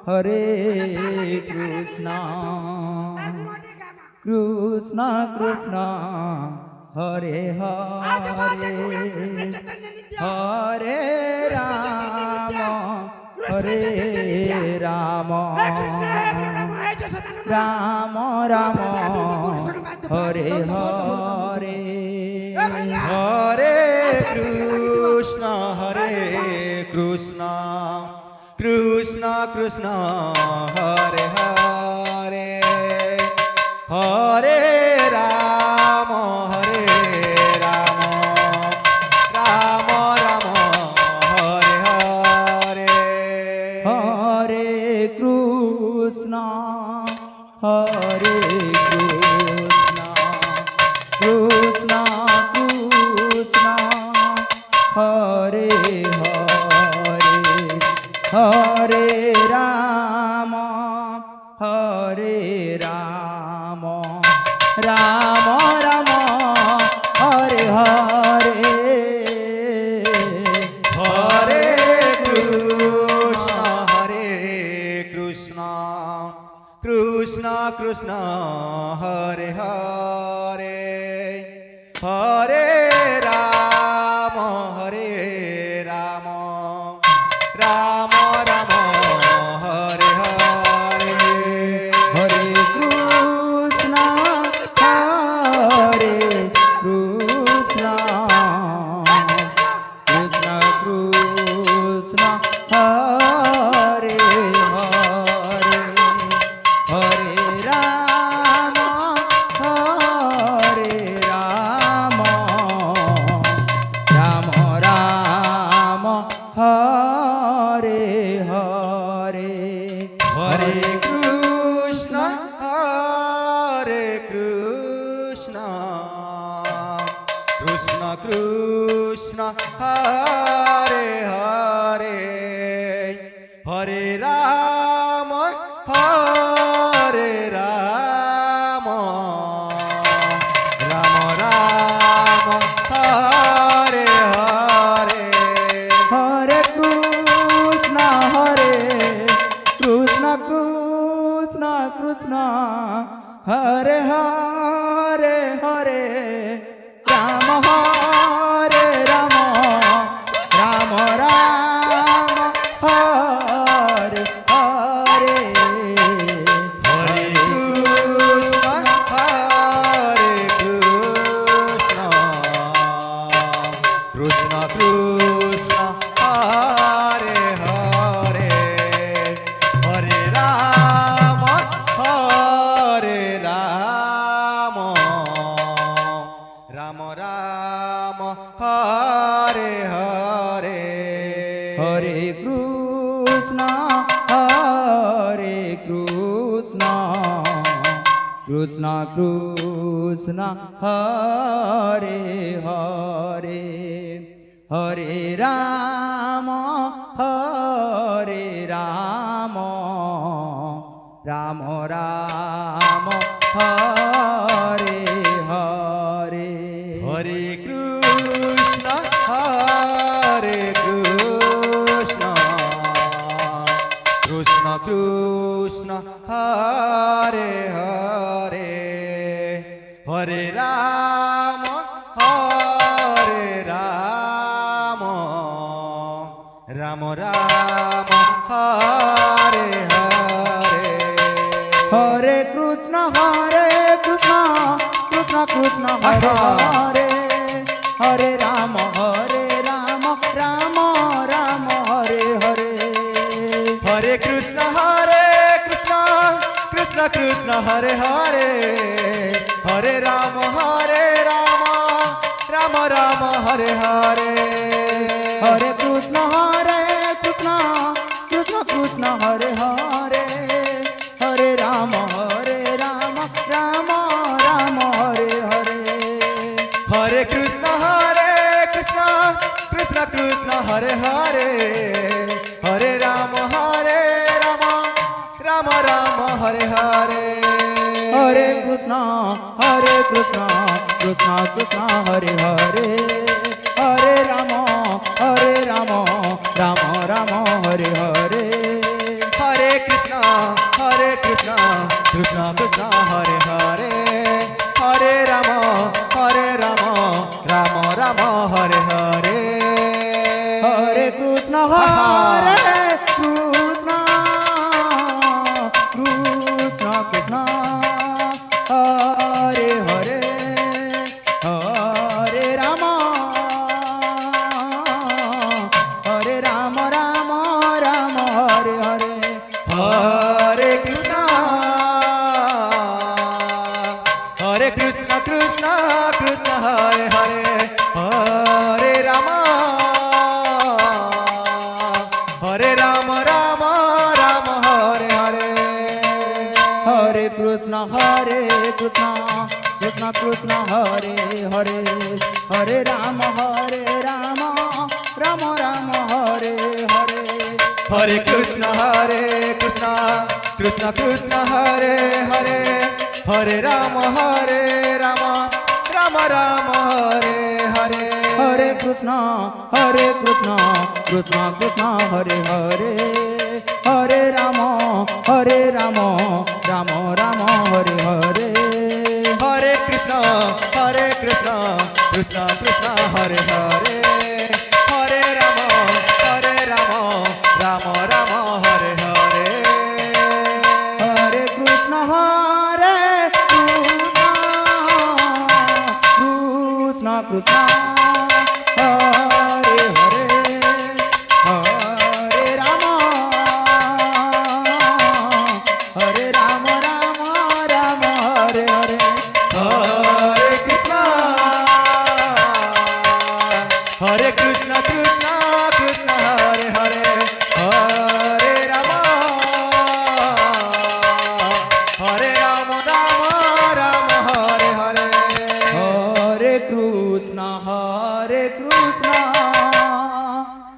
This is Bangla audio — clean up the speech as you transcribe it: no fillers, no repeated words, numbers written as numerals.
Hare Krishna Krishna Krishna Hare Hare Hare Ram Hare Ram Ram Ram Hare Hare Hare Krishna Krishna Krishna Hare Hare Hare Ram Ram Ram Hare Hare Hare Krishna Krishna Krishna Hare Hare Hare Ram Ram Ram Hare Hare Hare Krishna Krishna Krishna Hare Hare Hare Ram Ram Ram Ram Hare Hare Hare Krishna Krishna Krishna Hare Hare Hare Ram Ram Ram Hare Hare Hare Krishna Krishna Krishna Hare Hare Hare Ram Ram Ram Hare Hare Hare Krishna Krishna Krishna Hare Hare Hare Ram Ram Ram Ram Hare Hare Hare Krishna Krishna Krishna Hare Hare Hare Ram Ram Ram Hare Hare Hare Krishna Krishna Krishna Hare Hare Hare Ram Ram Ram Hare Hare Hare Krishna Krishna Krishna Hare Hare Hare Ram Ram Ram Hare Hare Hare Krishna Krishna Krishna Hare Hare Hare Ram Ram Ram Hare Hare Hare Krishna Krishna Krishna Hare Hare Hare Ram Ram Ram Hare Hare Hare Krishna Krishna Krishna Hare Hare Hare Ram Ram Ram Hare Hare Hare Krishna Krishna Krishna Hare Hare Hare Ram Ram Ram Hare Hare Hare Krishna Krishna Krishna Hare Hare Hare Ram Ram Ram Hare Hare Hare Krishna Hare Krishna, Krishna Krishna, Hare Hare, Hare Rama, Rama Rama, Hare Hare. Hare Krishna, Hare Krishna, Krishna Krishna, Hare Hare, Hare Rama, Rama Rama, Hare Hare. Hare Krishna, Hare Krishna, Krishna Krishna, Hare Hare, Hare Rama, Rama Rama, Hare Hare. Hare Krishna, Krishna Krishna, Hare Hare, Hare Rama, Rama Rama, Hare Hare. Hare Krishna, Krishna Krishna, Hare Hare, Hare Rama, Rama Rama, Hare Hare. Hare Krishna, Krishna Krishna, Hare Hare, Hare Rama, Rama Rama, Hare Hare. Hare Krishna, Krishna Krishna, Hare Hare, Hare Rama, Rama Rama, Hare Hare. Hare Krishna, Krishna Krishna, Hare Hare, Hare Rama, Rama Rama, Hare Hare. Hare Krishna, Krishna Krishna, Hare Hare, Hare Rama, Rama Rama, Hare Hare. Hare Krishna, Krishna